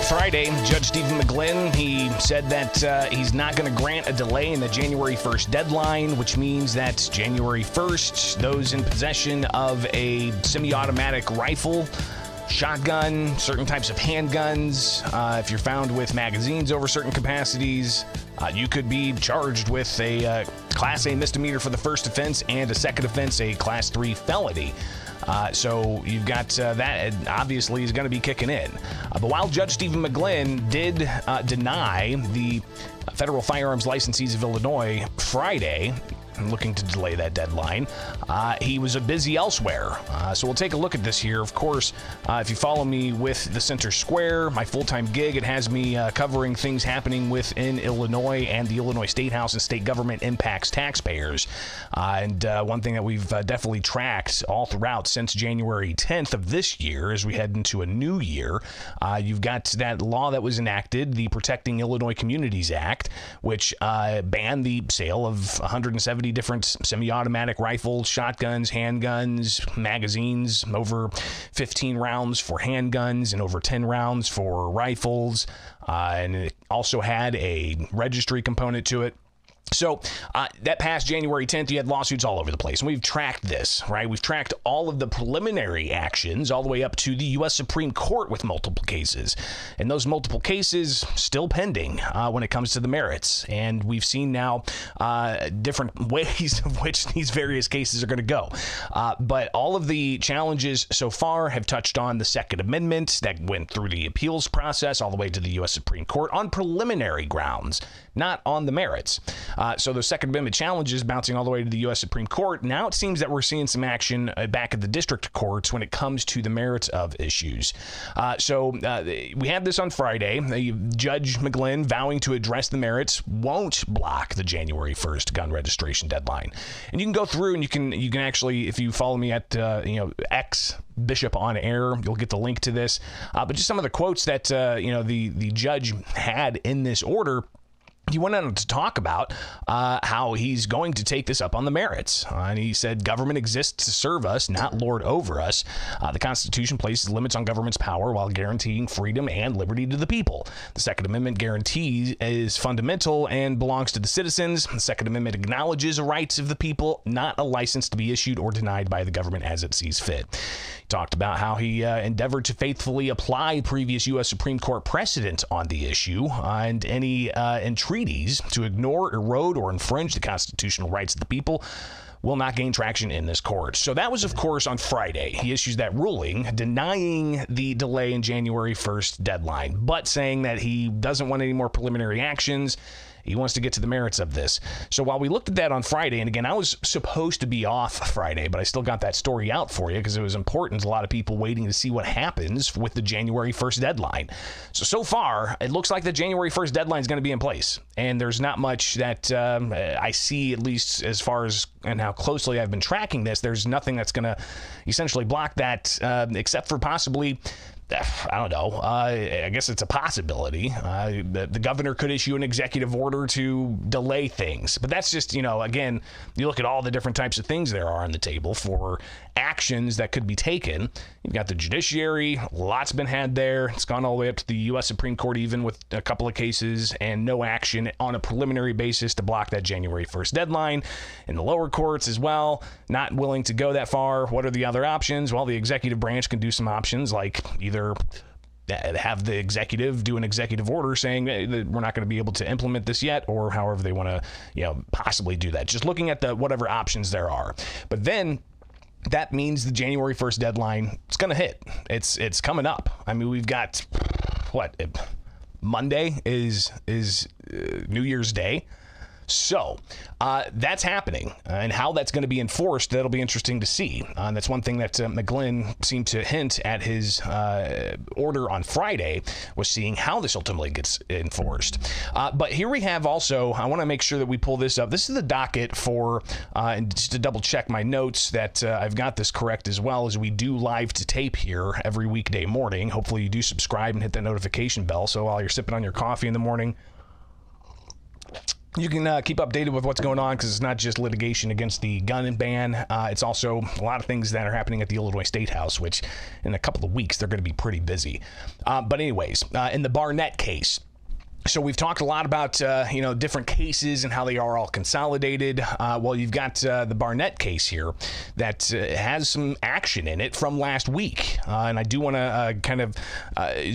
Friday, Judge Stephen McGlynn, he said that he's not going to grant a delay in the January 1st deadline, which means that January 1st, those in possession of a semi-automatic rifle, shotgun, certain types of handguns, if you're found with magazines over certain capacities, you could be charged with a Class A misdemeanor for the first offense and a second offense, a Class 3 felony. So you've got that obviously is going to be kicking in. But while Judge Stephen McGlynn did deny the federal firearms licensees of Illinois Friday, looking to delay that deadline, he was busy elsewhere. So we'll take a look at this here. Of course, if you follow me with the Center Square, my full-time gig, it has me covering things happening within Illinois, and the Illinois State House and state government impacts taxpayers. And one thing that we've definitely tracked all throughout since January 10th of this year, as we head into a new year, you've got that law that was enacted, the Protecting Illinois Communities Act, which banned the sale of 170 different semi-automatic rifles, shotguns, handguns, magazines, over 15 rounds for handguns and over 10 rounds for rifles. And it also had a registry component to it. So that past January 10th, you had lawsuits all over the place. And we've tracked this, right? We've tracked all of the preliminary actions all the way up to the U.S. Supreme Court with multiple cases. And those multiple cases still pending when it comes to the merits. And we've seen now different ways of which these various cases are going to go. But all of the challenges so far have touched on the Second Amendment that went through the appeals process all the way to the U.S. Supreme Court on preliminary grounds, not on the merits. So those Second Amendment challenges bouncing all the way to the U.S. Supreme Court. Now it seems that we're seeing some action back at the district courts when it comes to the merits of issues. So we have this on Friday. Judge McGlynn vowing to address the merits won't block the January 1st gun registration deadline. And you can go through and you can actually, if you follow me at X Bishop on Air, you'll get the link to this. But just some of the quotes that the judge had in this order. He went on to talk about how he's going to take this up on the merits. And he said, government exists to serve us, not lord over us. The Constitution places limits on government's power while guaranteeing freedom and liberty to the people. The Second Amendment guarantee is fundamental and belongs to the citizens. The Second Amendment acknowledges the rights of the people, not a license to be issued or denied by the government as it sees fit. He talked about how he endeavored to faithfully apply previous U.S. Supreme Court precedent on the issue and any entreaties to ignore, erode, or infringe the constitutional rights of the people will not gain traction in this court. So that was, of course, on Friday. He issues that ruling denying the delay in January 1st deadline, but saying that he doesn't want any more preliminary actions. He wants to get to the merits of this. So while we looked at that on Friday, and again, I was supposed to be off Friday, but I still got that story out for you because it was important. A lot of people waiting to see what happens with the January 1st deadline. So far, it looks like the January 1st deadline is going to be in place. And there's not much that I see, at least as far as and how closely I've been tracking this. There's nothing that's going to essentially block that except for possibly, I don't know. I guess it's a possibility. The governor could issue an executive order to delay things. But that's just, again, you look at all the different types of things there are on the table for actions that could be taken. You've got the judiciary. Lots been had there. It's gone all the way up to the U.S. Supreme Court even with a couple of cases and no action on a preliminary basis to block that January 1st deadline. In the lower courts as well, not willing to go that far. What are the other options? Well, the executive branch can do some options like either have the executive do an executive order saying that we're not going to be able to implement this yet, or however they want to, possibly do that. Just looking at the whatever options there are. But then that means the January 1st deadline is going to hit. It's coming up. I mean, we've got Monday is New Year's Day. So that's happening, and how that's going to be enforced, that'll be interesting to see. That's one thing that McGlynn seemed to hint at his order on Friday, was seeing how this ultimately gets enforced. But here we have also, I want to make sure that we pull this up. This is the docket for, and just to double check my notes that I've got this correct as well, as we do live to tape here every weekday morning. Hopefully you do subscribe and hit that notification bell, so while you're sipping on your coffee in the morning, You can keep updated with what's going on because it's not just litigation against the gun and ban. It's also a lot of things that are happening at the Illinois State House, which in a couple of weeks, they're going to be pretty busy. But anyways, in the Barnett case, so we've talked a lot about, different cases and how they are all consolidated. Well, you've got the Barnett case here that has some action in it from last week. And I do want to kind of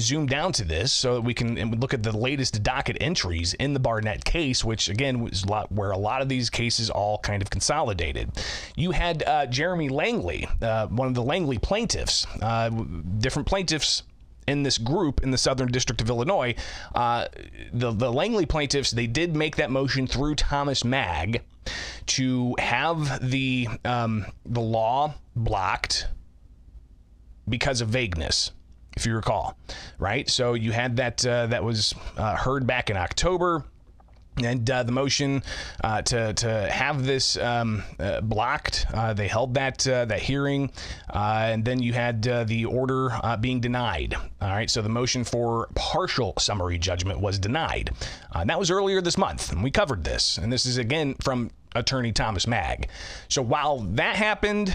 zoom down to this so that we can look at the latest docket entries in the Barnett case, which, again, was where a lot of these cases all kind of consolidated. You had Jeremy Langley, one of the Langley plaintiffs, different plaintiffs in this group in the Southern District of Illinois. The Langley plaintiffs, they did make that motion through Thomas Mag to have the law blocked because of vagueness, if you recall, right? So you had that was heard back in October. And the motion to have this blocked, they held that hearing, and then you had the order being denied. All right, so the motion for partial summary judgment was denied. And that was earlier this month, and we covered this. And this is, again, from attorney Thomas Mag. So while that happened,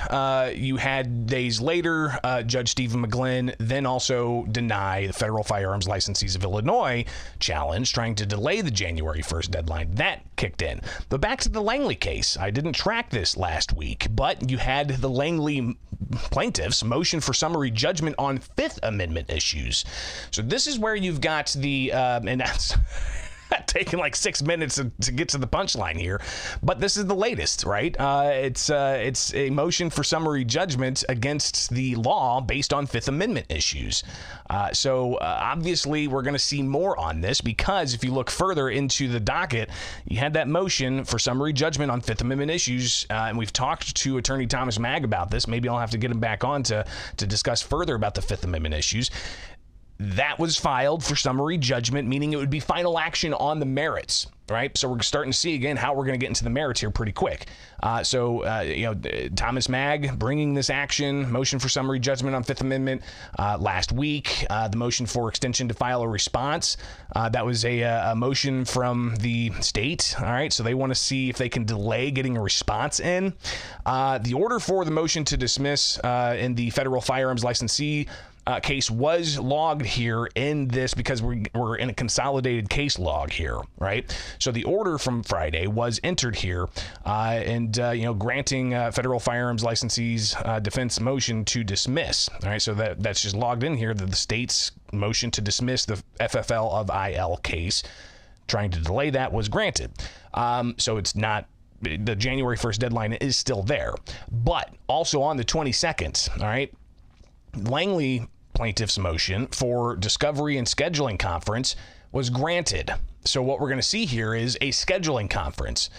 you had days later, Judge Stephen McGlynn then also deny the Federal Firearms Licensees of Illinois challenge, trying to delay the January 1st deadline. That kicked in. But back to the Langley case. I didn't track this last week, but you had the Langley plaintiffs motion for summary judgment on Fifth Amendment issues. So this is where you've got the, and that's taking like 6 minutes to get to the punchline here, but this is the latest, right? It's a motion for summary judgment against the law based on Fifth Amendment issues. So obviously we're going to see more on this, because if you look further into the docket, you had that motion for summary judgment on Fifth Amendment issues, and we've talked to attorney Thomas Mag about this. Maybe I'll have to get him back on to discuss further about the Fifth Amendment issues. That was filed for summary judgment, meaning it would be final action on the merits, right? So we're starting to see, again, how we're going to get into the merits here pretty quick. Thomas Mag bringing this action, motion for summary judgment on Fifth Amendment last week. The motion for extension to file a response. That was a motion from the state, all right? So they want to see if they can delay getting a response in. The order for the motion to dismiss in the federal firearms licensee case was logged here in this, because we're in a consolidated case log here, right? So the order from Friday was entered here, granting federal firearms licensees defense motion to dismiss. All right, so that's just logged in here, that the state's motion to dismiss the FFL of IL case, trying to delay that, was granted. So it's not, the January 1st deadline is still there. But also on the 22nd, all right, Langley plaintiff's motion for discovery and scheduling conference was granted. So what we're going to see here is a scheduling conference.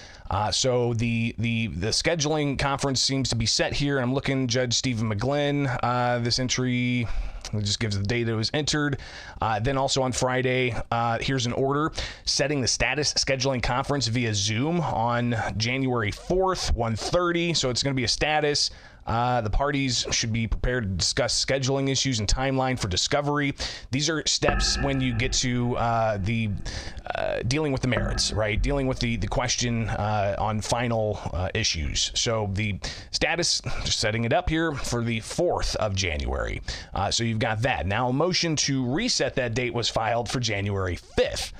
So the scheduling conference seems to be set here. I'm looking, Judge Stephen McGlynn, this entry, it just gives the date it was entered. Then also on Friday, here's an order setting the status scheduling conference via Zoom on January 4th, 1:30. So it's going to be a status. The parties should be prepared to discuss scheduling issues and timeline for discovery. These are steps when you get to the dealing with the merits, right? Dealing with the question on final issues. So the status, just setting it up here for the 4th of January. So you've got that. Now a motion to reset that date was filed for January 5th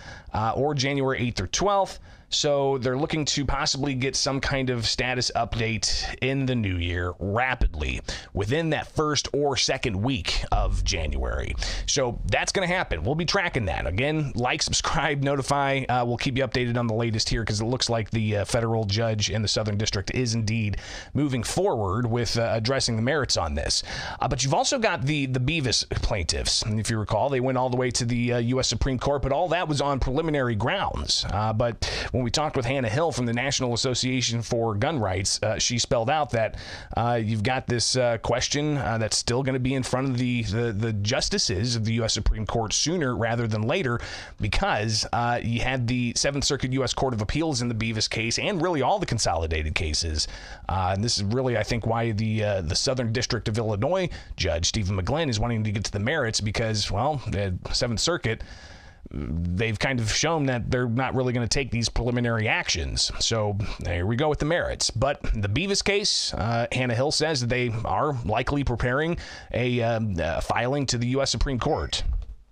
or January 8th or 12th. So they're looking to possibly get some kind of status update in the new year rapidly within that first or second week of January. So that's going to happen. We'll be tracking that. Again, like, subscribe, notify. We'll keep you updated on the latest here, because it looks like the federal judge in the Southern District is indeed moving forward with addressing the merits on this. But you've also got the Bevis plaintiffs. And if you recall, they went all the way to the U.S. Supreme Court, but all that was on preliminary grounds. But when we talked with Hannah Hill from the National Association for Gun Rights, she spelled out that you've got this question that's still going to be in front of the justices of the U.S. Supreme Court sooner rather than later, because you had the Seventh Circuit U.S. Court of Appeals in the Bevis case, and really all the consolidated cases. And this is really, I think, why the Southern District of Illinois Judge Stephen McGlynn is wanting to get to the merits, because, well, the Seventh Circuit, they've kind of shown that they're not really going to take these preliminary actions. So there we go with the merits. But the Beavis case, Hannah Hill says that they are likely preparing a filing to the U.S. Supreme Court.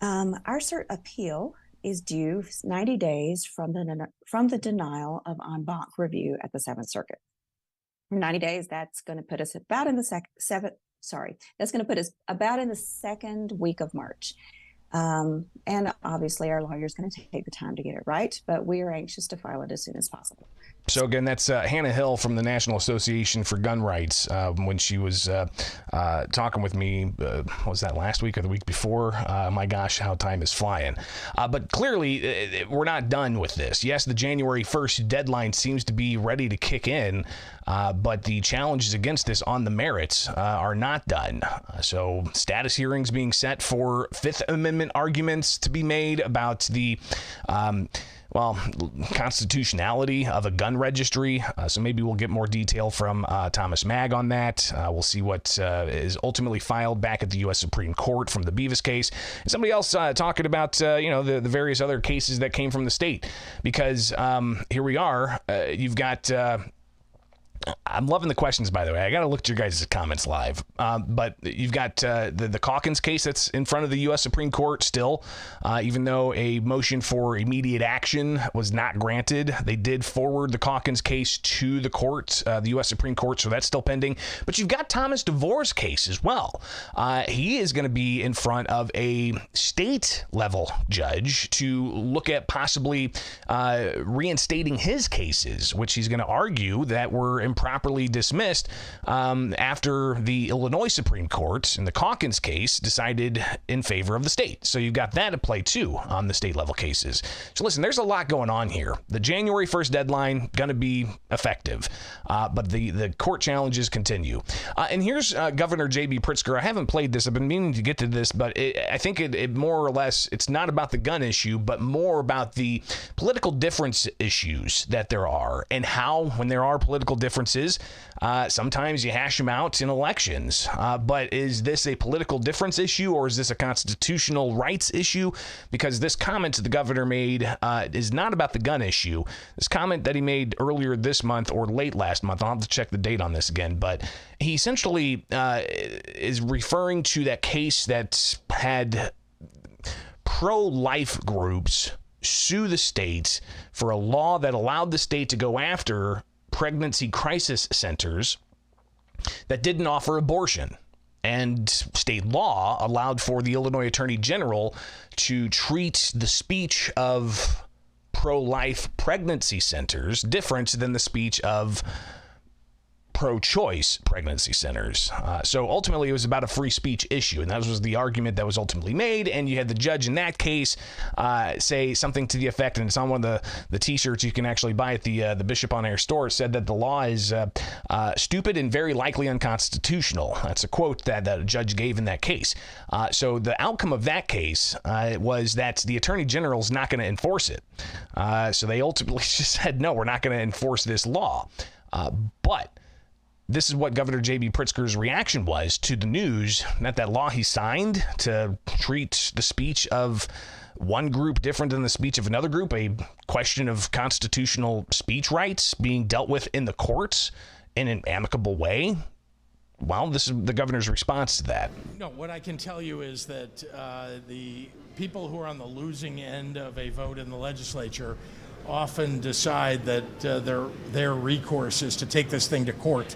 Our cert appeal is due 90 days from the denial of en banc review at the Seventh Circuit. 90 days, that's going to put us about in the about in the second week of March. And obviously our lawyer is going to take the time to get it right, but we are anxious to file it as soon as possible. So again, that's Hannah Hill from the National Association for Gun Rights. When she was talking with me, was that last week or the week before? My gosh, how time is flying. But clearly, we're not done with this. Yes, the January 1st deadline seems to be ready to kick in, but the challenges against this on the merits are not done. So status hearings being set for Fifth Amendment arguments to be made about the constitutionality of a gun registry. So maybe we'll get more detail from Thomas Magg on that. We'll see what is ultimately filed back at the U.S. Supreme Court from the Beavis case. And somebody else talking about, the various other cases that came from the state. Because here we are. You've got... I'm loving the questions, by the way. I got to look at your guys' comments live. But you've got the Calkins case that's in front of the U.S. Supreme Court still. Even though a motion for immediate action was not granted, they did forward the Calkins case to the court, the U.S. Supreme Court, so that's still pending. But you've got Thomas DeVore's case as well. He is going to be in front of a state-level judge to look at possibly reinstating his cases, which he's going to argue that were improperly dismissed after the Illinois Supreme Court in the Calkins case decided in favor of the state. So you've got that at play too on the state level cases. So listen, there's a lot going on here. The January 1st deadline going to be effective, but the court challenges continue. And here's Governor J.B. Pritzker. I haven't played this. I've been meaning to get to this, but I think it more or less, it's not about the gun issue, but more about the political difference issues that there are and how, when there are political differences, sometimes you hash them out in elections. But is this a political difference issue or is this a constitutional rights issue? Because this comment the governor made is not about the gun issue. This comment that he made earlier this month or late last month, I'll have to check the date on this again, but he essentially is referring to that case that had pro-life groups sue the state for a law that allowed the state to go after pregnancy crisis centers that didn't offer abortion. And state law allowed for the Illinois Attorney General to treat the speech of pro-life pregnancy centers different than the speech of pro-choice pregnancy centers. So ultimately, it was about a free speech issue, and that was the argument that was ultimately made. And you had the judge in that case say something to the effect, and it's on one of the T-shirts you can actually buy at the Bishop on Air store. It said that the law is stupid and very likely unconstitutional. That's a quote that a judge gave in that case. So the outcome of that case was that the Attorney General is not going to enforce it. So they ultimately just said, no, we're not going to enforce this law. But this is what Governor J.B. Pritzker's reaction was to the news that law he signed to treat the speech of one group different than the speech of another group, a question of constitutional speech rights being dealt with in the courts in an amicable way. Well, this is the governor's response to that. No, what I can tell you is that the people who are on the losing end of a vote in the legislature often decide that their recourse is to take this thing to court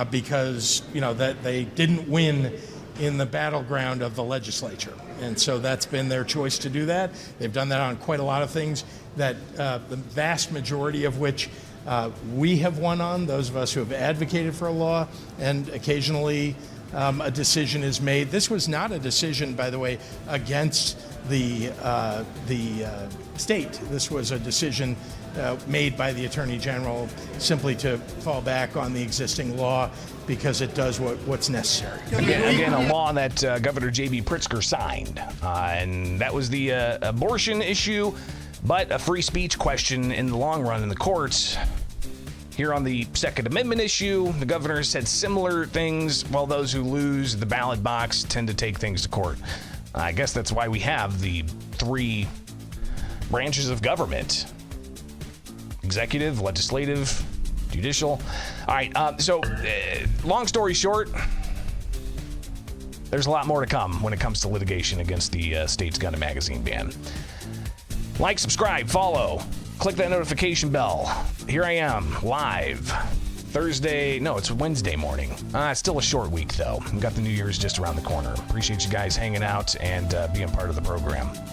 because that they didn't win in the battleground of the legislature, and so that's been their choice to do that. They've done that on quite a lot of things that the vast majority of which we have won on, those of us who have advocated for a law, and occasionally a decision is made. This was not a decision, by the way, against the state. This was a decision made by the Attorney General simply to fall back on the existing law because it does what's necessary. Again, a law that Governor J.B. Pritzker signed, and that was the abortion issue, but a free speech question in the long run in the courts. Here on the Second Amendment issue, the governor said similar things, while those who lose the ballot box tend to take things to court. I guess that's why we have the three branches of government. Executive, legislative, judicial. All right, so long story short, there's a lot more to come when it comes to litigation against the state's gun and magazine ban. Like, subscribe, follow, click that notification bell. Here I am, live. Thursday, no, it's Wednesday morning. It's still a short week, though. We've got the New Year's just around the corner. Appreciate you guys hanging out and being part of the program.